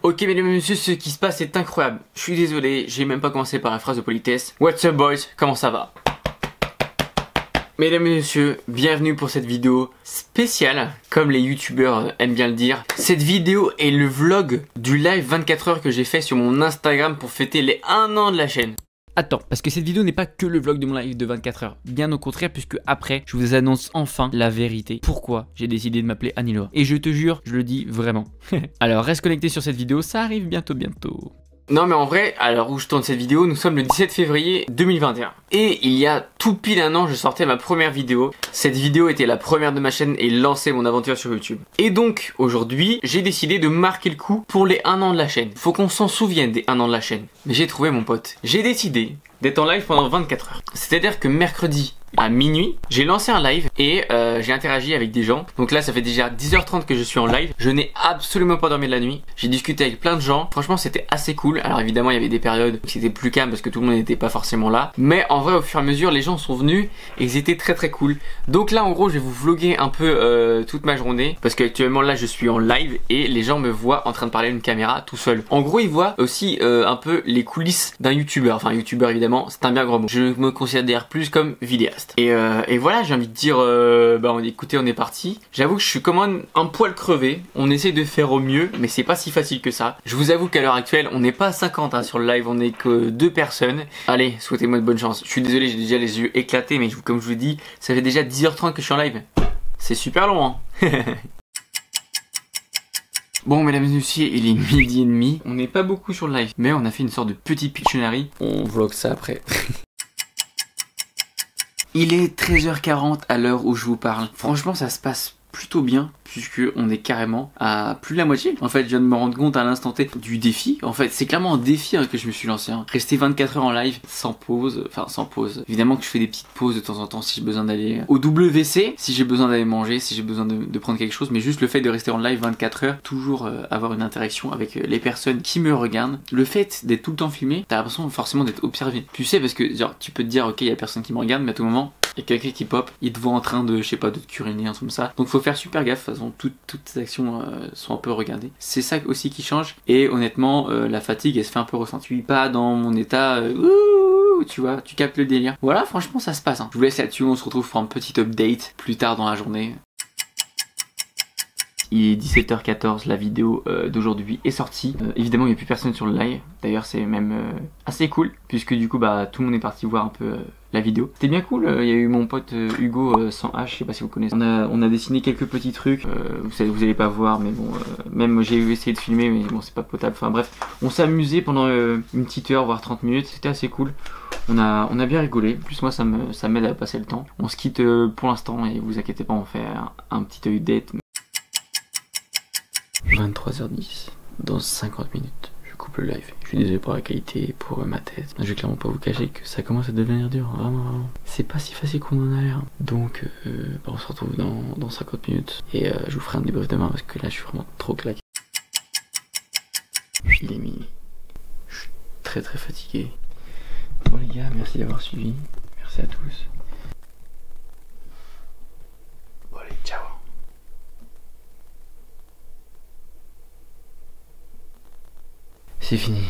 Ok mesdames et messieurs, ce qui se passe est incroyable. Je suis désolé, j'ai même pas commencé par la phrase de politesse. What's up boys, comment ça va? Mesdames et messieurs, bienvenue pour cette vidéo spéciale, comme les youtubeurs aiment bien le dire. Cette vidéo est le vlog du live 24 heures que j'ai fait sur mon Instagram pour fêter les 1 an de la chaîne. Attends, parce que cette vidéo n'est pas que le vlog de mon live de 24 heures. Bien au contraire, puisque après, je vous annonce enfin la vérité. Pourquoi j'ai décidé de m'appeler Annie-Laure. Et je te jure, je le dis vraiment. Alors reste connecté sur cette vidéo, ça arrive bientôt. Non mais en vrai, à l'heure où je tourne cette vidéo, nous sommes le 17 février 2021. Et il y a tout pile 1 an, je sortais ma première vidéo. Cette vidéo était la première de ma chaîne et lançait mon aventure sur YouTube. Et donc, aujourd'hui, j'ai décidé de marquer le coup pour les 1 an de la chaîne. Faut qu'on s'en souvienne des 1 an de la chaîne. Mais j'ai trouvé mon pote. J'ai décidé d'être en live pendant 24 heures. C'est-à-dire que mercredi à minuit, j'ai lancé un live et j'ai interagi avec des gens. Donc là, ça fait déjà 10h30 que je suis en live. Je n'ai absolument pas dormi de la nuit. J'ai discuté avec plein de gens. Franchement, c'était assez cool. Alors évidemment, il y avait des périodes où c'était plus calme parce que tout le monde n'était pas forcément là. Mais en vrai, au fur et à mesure, les gens sont venus et ils étaient très cool. Donc là, en gros, je vais vous vlogger un peu toute ma journée parce qu'actuellement là, je suis en live et les gens me voient en train de parler à une caméra tout seul. En gros, ils voient aussi un peu les coulisses d'un youtubeur. Enfin, youtubeur évidemment, c'est un bien grand mot. Je me considère plus comme vidéaste. Et voilà, j'ai envie de dire, écoutez, on est parti. J'avoue que je suis comme un poil crevé. On essaie de faire au mieux, mais c'est pas si facile que ça. Je vous avoue qu'à l'heure actuelle, on n'est pas à 50 sur le live, on n'est que 2 personnes. Allez, souhaitez-moi de bonne chance. Je suis désolé, j'ai déjà les yeux éclatés, mais comme je vous dis, ça fait déjà 10h30 que je suis en live. C'est super long, hein. Bon mesdames et messieurs, il est 12h30. On n'est pas beaucoup sur le live, mais on a fait une sorte de petit Pictionary. On vlog ça après. Il est 13h40 à l'heure où je vous parle. Franchement, ça se passe plutôt bien puisque on est carrément à plus de la moitié. En fait, je viens de me rendre compte à l'instant T du défi. En fait, c'est clairement un défi que je me suis lancé. Rester 24 heures en live sans pause. Enfin, sans pause. Évidemment que je fais des petites pauses de temps en temps si j'ai besoin d'aller au WC, si j'ai besoin d'aller manger, si j'ai besoin de prendre quelque chose. Mais juste le fait de rester en live 24 heures, toujours avoir une interaction avec les personnes qui me regardent. Le fait d'être tout le temps filmé, t'as l'impression forcément d'être observé. Tu sais, parce que genre, tu peux te dire, ok, il y a personne qui me regarde, mais à tout moment, il y a quelqu'un qui pop, il te voit en train de, je sais pas, de te curiner, un truc comme ça. Donc faut faire super gaffe, de toute façon, toutes tes actions sont un peu regardées. C'est ça aussi qui change. Et honnêtement, la fatigue, elle se fait un peu ressentir. Je suis pas dans mon état, tu vois, tu captes le délire. Voilà, franchement, ça se passe. Hein. Je vous laisse là-dessus, on se retrouve pour un petit update plus tard dans la journée. Il est 17h14, la vidéo d'aujourd'hui est sortie. Évidemment, il n'y a plus personne sur le live. D'ailleurs, c'est même assez cool, puisque du coup, tout le monde est parti voir un peu la vidéo. C'était bien cool. Il y a eu mon pote Hugo sans H, je sais pas si vous connaissez. On a dessiné quelques petits trucs. Vous allez pas voir, mais bon, même j'ai essayé de filmer, mais bon, c'est pas potable. Enfin bref, on s'est amusé pendant une petite heure, voire 30 minutes. C'était assez cool. On a bien rigolé. En plus, moi, ça m'aide à passer le temps. On se quitte pour l'instant, et vous inquiétez pas, on fait un petit update. 23h10, dans 50 minutes, je coupe le live. Je suis désolé pour la qualité, pour ma tête. Je vais clairement pas vous cacher que ça commence à devenir dur, vraiment. C'est pas si facile qu'on en a l'air. Donc, on se retrouve dans 50 minutes. Et je vous ferai un débrief demain parce que là, je suis vraiment trop claqué. Il est minuit. Je suis très fatigué. Bon les gars, merci d'avoir suivi. Merci à tous. Bon allez, ciao. C'est fini.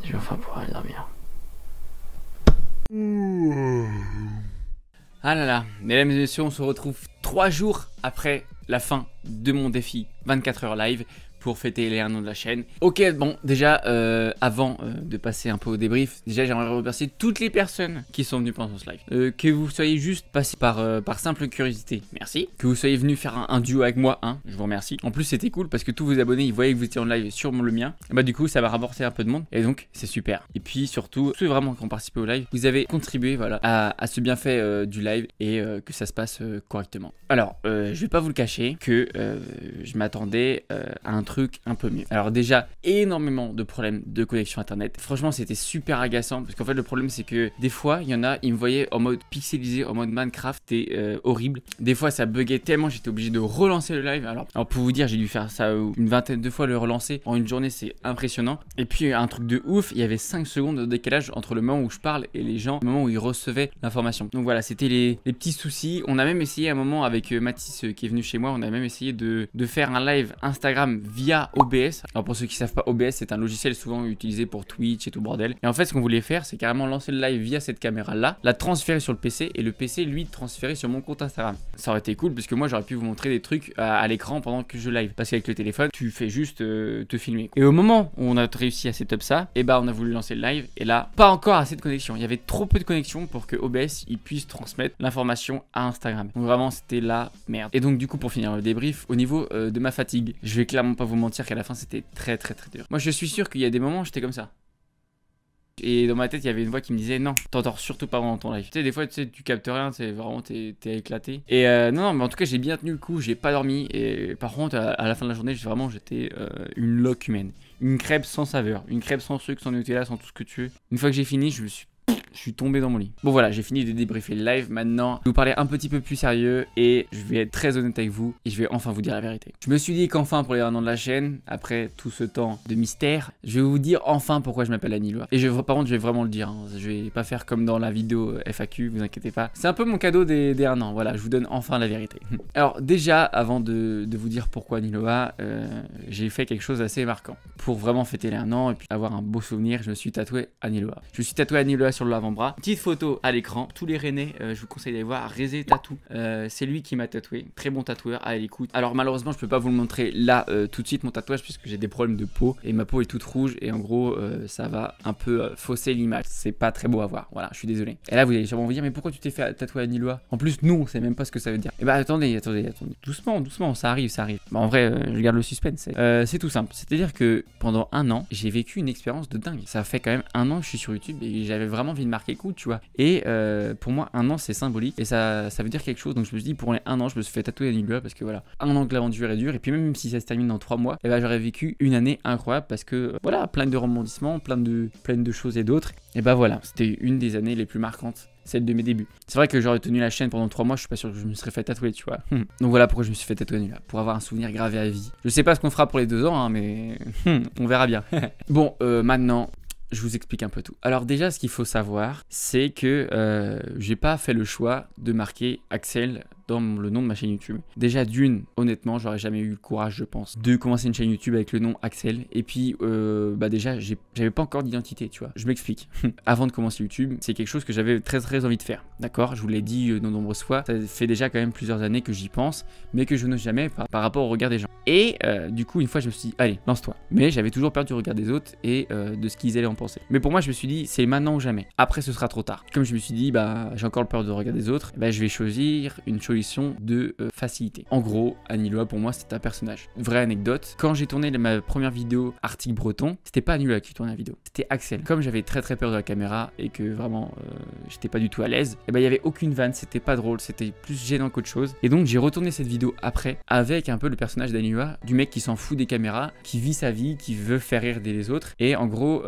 Je vais enfin pouvoir aller dormir. Ah là là, mesdames et messieurs, on se retrouve 3 jours après la fin de mon défi 24 heures live pour fêter les 1 an de la chaîne. Ok, bon, déjà, avant de passer un peu au débrief, déjà j'aimerais remercier toutes les personnes qui sont venues pendant ce live. Que vous soyez juste passé par simple curiosité, merci. Que vous soyez venu faire un duo avec moi, hein, je vous remercie. En plus, c'était cool parce que tous vos abonnés, ils voyaient que vous étiez en live sur le mien. Et bah du coup, ça va rapporter un peu de monde et donc c'est super. Et puis surtout, ceux vraiment qui ont participé au live, vous avez contribué voilà, à ce bienfait du live et que ça se passe correctement. Alors, je vais pas vous le cacher que je m'attendais à un truc un peu mieux. Alors déjà, énormément de problèmes de connexion internet. Franchement, c'était super agaçant parce qu'en fait, le problème, c'est que des fois, il y en a, ils me voyaient en mode pixelisé, en mode Minecraft, c'était horrible. Des fois, ça buguait tellement, j'étais obligé de relancer le live. Alors pour vous dire, j'ai dû faire ça une vingtaine de fois, le relancer en une journée, c'est impressionnant. Et puis, un truc de ouf, il y avait 5 secondes de décalage entre le moment où je parle et les gens, le moment où ils recevaient l'information. Donc voilà, c'était les petits soucis. On a même essayé à un moment avec Mathis qui est venu chez moi, on a même essayé de faire un live Instagram via OBS. Alors pour ceux qui savent pas, OBS c'est un logiciel souvent utilisé pour Twitch et tout le bordel. Et en fait ce qu'on voulait faire c'est carrément lancer le live via cette caméra là, la transférer sur le PC et le PC lui transférer sur mon compte Instagram. Ça aurait été cool parce que moi j'aurais pu vous montrer des trucs à l'écran pendant que je live. Parce qu'avec le téléphone tu fais juste te filmer. Et au moment où on a réussi à setup ça, et bah on a voulu lancer le live et là pas encore assez de connexion. Il y avait trop peu de connexion pour que OBS il puisse transmettre l'information à Instagram. Donc vraiment c'était la merde. Et donc du coup pour finir le débrief, au niveau de ma fatigue, je vais clairement pas vous mentir qu'à la fin c'était très dur. Moi je suis sûr qu'il y a des moments où j'étais comme ça. Et dans ma tête, il y avait une voix qui me disait non, t'endors surtout pas pendant ton live. Tu sais, des fois, tu captes rien, c'est vraiment, t'es éclaté. Et non, mais en tout cas, j'ai bien tenu le coup, j'ai pas dormi. Et par contre, à la fin de la journée, j'étais une loque humaine. Une crêpe sans saveur, une crêpe sans sucre, sans Nutella, sans tout ce que tu veux. Une fois que j'ai fini, je suis tombé dans mon lit. Bon voilà, j'ai fini de débriefer le live. Maintenant, je vais vous parler un petit peu plus sérieux et je vais être très honnête avec vous et je vais enfin vous dire la vérité. Je me suis dit qu'enfin pour les 1 an de la chaîne, après tout ce temps de mystère, je vais vous dire enfin pourquoi je m'appelle Aniloa. Et par contre, je vais vraiment le dire. Hein. Je vais pas faire comme dans la vidéo FAQ, vous inquiétez pas. C'est un peu mon cadeau des 1 an. Voilà, je vous donne enfin la vérité. Alors déjà, avant de vous dire pourquoi Aniloa, j'ai fait quelque chose d'assez marquant. Pour vraiment fêter les 1 an et puis avoir un beau souvenir, je me suis tatoué Aniloa. Je me suis tatoué Aniloa sur le l'avant-bras. Petite photo à l'écran. Tous les Rennais, je vous conseille d'aller voir Rézé Tatou. C'est lui qui m'a tatoué. Très bon tatoueur. Allez, l'écoute. Alors malheureusement, je peux pas vous le montrer là tout de suite mon tatouage puisque j'ai des problèmes de peau et ma peau est toute rouge et en gros ça va un peu fausser l'image. C'est pas très beau à voir. Voilà, je suis désolé. Et là, vous allez sûrement vous dire mais pourquoi tu t'es fait tatouer Aniloa? En plus, nous, on sait même pas ce que ça veut dire. Et bah attendez. Doucement, ça arrive. Bah, en vrai, je garde le suspense. C'est tout simple. C'est-à-dire que pendant 1 an, j'ai vécu une expérience de dingue. Ça fait quand même 1 an que je suis sur YouTube et j'avais vraiment envie de marquer coup, tu vois. Et pour moi, 1 an, c'est symbolique et ça veut dire quelque chose. Donc je me suis dit, pour les 1 an, je me suis fait tatouer Aniloa parce que voilà, 1 an que l'aventure est dure. Et puis même si ça se termine dans 3 mois, et ben j'aurais vécu une année incroyable parce que voilà, plein de rebondissements, plein de choses et d'autres. Et bah voilà, c'était une des années les plus marquantes, celle de mes débuts. C'est vrai que j'aurais tenu la chaîne pendant 3 mois, je suis pas sûr que je me serais fait tatouer, tu vois. Donc voilà pourquoi je me suis fait tatouer Aniloa, pour avoir un souvenir gravé à vie. Je sais pas ce qu'on fera pour les 2 ans, hein, mais on verra bien. Bon, maintenant, je vous explique un peu tout. Alors déjà, ce qu'il faut savoir, c'est que j'ai pas fait le choix de marquer Axel dans le nom de ma chaîne YouTube. Déjà d'une, honnêtement, j'aurais jamais eu le courage, je pense, de commencer une chaîne YouTube avec le nom Axel. Et puis, bah déjà, j'avais pas encore d'identité, tu vois. Je m'explique. Avant de commencer YouTube, c'est quelque chose que j'avais très envie de faire. D'accord? Je vous l'ai dit de nombreuses fois. Ça fait déjà quand même plusieurs années que j'y pense, mais que je n'ose jamais par rapport au regard des gens. Et du coup, une fois, je me suis dit, allez, lance-toi. Mais j'avais toujours peur du regard des autres et de ce qu'ils allaient en penser. Mais pour moi, je me suis dit, c'est maintenant ou jamais. Après, ce sera trop tard. Comme je me suis dit, bah, j'ai encore peur du regard des autres, bah, je vais choisir une solution de facilité. En gros, Aniloa pour moi c'était un personnage. Vraie anecdote, quand j'ai tourné ma première vidéo article breton, c'était pas Aniloa qui tournait la vidéo, c'était Axel. Comme j'avais très peur de la caméra et que vraiment j'étais pas du tout à l'aise, et ben il y avait aucune vanne, c'était pas drôle, c'était plus gênant qu'autre chose. Et donc j'ai retourné cette vidéo après avec un peu le personnage d'Aniloa, du mec qui s'en fout des caméras, qui vit sa vie, qui veut faire rire les autres. Et en gros,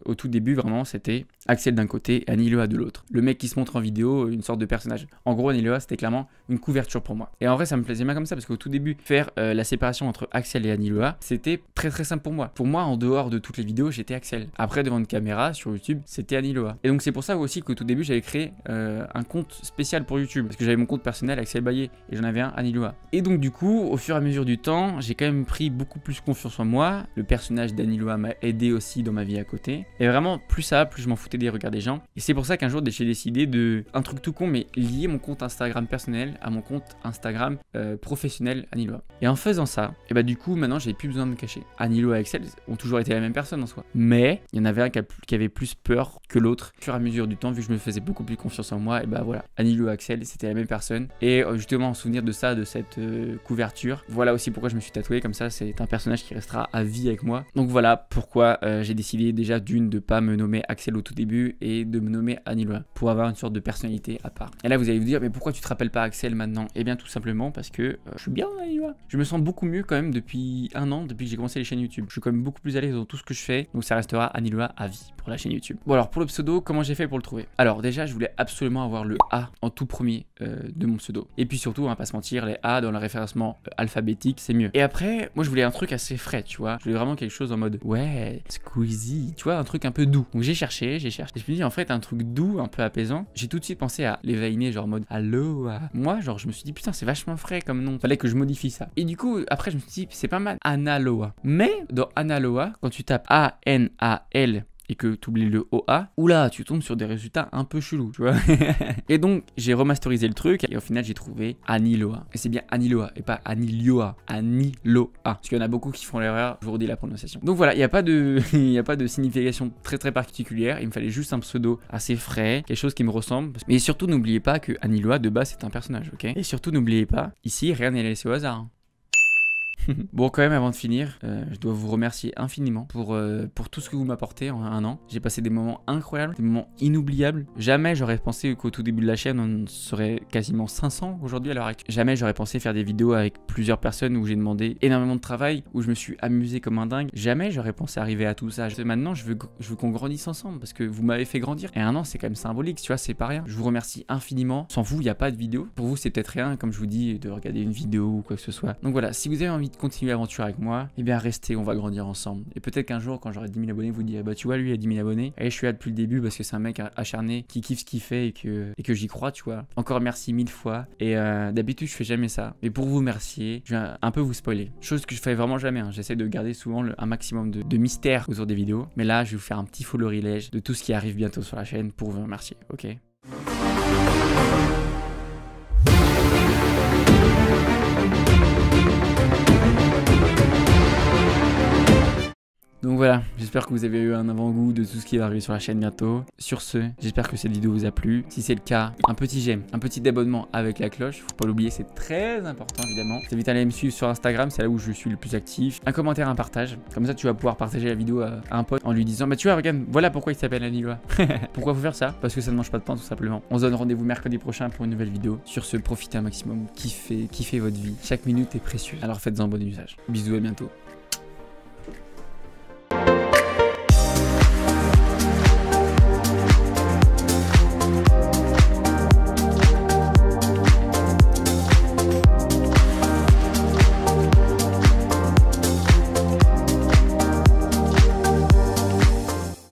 au tout début vraiment c'était Axel d'un côté et Aniloa de l'autre. Le mec qui se montre en vidéo, une sorte de personnage. En gros, Aniloa c'était clairement une couverture pour moi. Et en vrai, ça me plaisait bien comme ça parce qu'au tout début, faire la séparation entre Axel et Aniloa, c'était très simple pour moi. Pour moi, en dehors de toutes les vidéos, j'étais Axel. Après, devant une caméra sur YouTube, c'était Aniloa. Et donc, c'est pour ça aussi qu'au tout début, j'avais créé un compte spécial pour YouTube parce que j'avais mon compte personnel Axel Baillet et j'en avais un Aniloa. Et donc, du coup, au fur et à mesure du temps, j'ai quand même pris beaucoup plus confiance en moi. Le personnage d'Aniloa m'a aidé aussi dans ma vie à côté. Et vraiment, plus ça va, plus je m'en foutais des regards des gens. Et c'est pour ça qu'un jour, j'ai décidé de un truc tout con, mais lier mon compte Instagram personnel à mon compte Instagram professionnel Aniloa. Et en faisant ça, et bah du coup maintenant j'avais plus besoin de me cacher. Aniloa et Axel ont toujours été la même personne en soi. Mais il y en avait un qui avait plus peur que l'autre. Au fur et à mesure du temps, vu que je me faisais beaucoup plus confiance en moi, et bah voilà, Aniloa et Axel c'était la même personne. Et justement en souvenir de ça, de cette couverture, voilà aussi pourquoi je me suis tatoué comme ça. C'est un personnage qui restera à vie avec moi. Donc voilà pourquoi j'ai décidé déjà d'une de pas me nommer Axel au tout début et de me nommer Aniloa pour avoir une sorte de personnalité à part. Et là vous allez vous dire mais pourquoi tu te rappelles pas Axel maintenant? Eh bien tout simplement parce que je suis bien Aniloa. Je me sens beaucoup mieux quand même depuis 1 an, depuis que j'ai commencé les chaînes YouTube. Je suis quand même beaucoup plus à l'aise dans tout ce que je fais, donc ça restera Aniloa à vie pour la chaîne YouTube. Bon alors pour le pseudo, comment j'ai fait pour le trouver? Alors déjà je voulais absolument avoir le A en tout premier de mon pseudo. Et puis surtout, on va pas se mentir, les A dans le référencement alphabétique c'est mieux. Et après, moi je voulais un truc assez frais, tu vois. Je voulais vraiment quelque chose en mode ouais, Squeezie, tu vois, un truc un peu doux. Donc j'ai cherché. Et je me suis dit en fait un truc doux, un peu apaisant. J'ai tout de suite pensé à les vainer genre en mode Aloha. Moi moi, genre je me suis dit putain c'est vachement frais comme nom, fallait que je modifie ça. Et du coup après je me suis dit c'est pas mal, Analoa. Mais dans Analoa, quand tu tapes A-N-A-L et que tu oublies le OA, oula, tu tombes sur des résultats un peu chelous, tu vois. Et donc, j'ai remasterisé le truc et au final, j'ai trouvé Aniloa. Et c'est bien Aniloa et pas Anilioa. Aniloa. Parce qu'il y en a beaucoup qui font l'erreur, je vous redis la prononciation. Donc voilà, il n'y a pas de signification très particulière. Il me fallait juste un pseudo assez frais, quelque chose qui me ressemble. Mais surtout, n'oubliez pas que Aniloa, de base, c'est un personnage, ok? Et surtout, n'oubliez pas, ici, rien n'est laissé au hasard. Bon, quand même, avant de finir, je dois vous remercier infiniment pour tout ce que vous m'apportez en un an. J'ai passé des moments incroyables, des moments inoubliables. Jamais j'aurais pensé qu'au tout début de la chaîne, on serait quasiment 500 aujourd'hui à l'heure actuelle. Jamais j'aurais pensé faire des vidéos avec plusieurs personnes où j'ai demandé énormément de travail, où je me suis amusé comme un dingue. Jamais j'aurais pensé arriver à tout ça. Maintenant, je veux qu'on grandisse ensemble parce que vous m'avez fait grandir. Et un an, c'est quand même symbolique, tu vois, c'est pas rien. Je vous remercie infiniment. Sans vous, il n'y a pas de vidéo. Pour vous, c'est peut-être rien, comme je vous dis, de regarder une vidéo ou quoi que ce soit. Donc voilà, si vous avez envie de continuer l'aventure avec moi, eh bien restez, on va grandir ensemble. Et peut-être qu'un jour, quand j'aurai 10 000 abonnés, vous direz, bah tu vois, lui il a 10 000 abonnés, et je suis là depuis le début parce que c'est un mec acharné qui kiffe ce qu'il fait et que j'y crois, tu vois. Encore merci 1000 fois. Et d'habitude, je fais jamais ça. Mais pour vous remercier, je vais un peu vous spoiler. Chose que je fais vraiment jamais, hein. J'essaie de garder souvent un maximum de mystère autour des vidéos. Mais là, je vais vous faire un petit florilège de tout ce qui arrive bientôt sur la chaîne pour vous remercier, ok? Donc voilà, j'espère que vous avez eu un avant-goût de tout ce qui va arriver sur la chaîne bientôt. Sur ce, j'espère que cette vidéo vous a plu. Si c'est le cas, un petit j'aime, un petit abonnement avec la cloche. Faut pas l'oublier, c'est très important évidemment. Je t'invite à aller me suivre sur Instagram, c'est là où je suis le plus actif. Un commentaire, un partage. Comme ça, tu vas pouvoir partager la vidéo à un pote en lui disant, bah tu vois, regarde, voilà pourquoi il s'appelle Aniloa. Pourquoi faut faire ça? Parce que ça ne mange pas de pain tout simplement. On se donne rendez-vous mercredi prochain pour une nouvelle vidéo. Sur ce, profitez un maximum, kiffez votre vie. Chaque minute est précieuse. Alors faites-en bon usage. Bisous, à bientôt.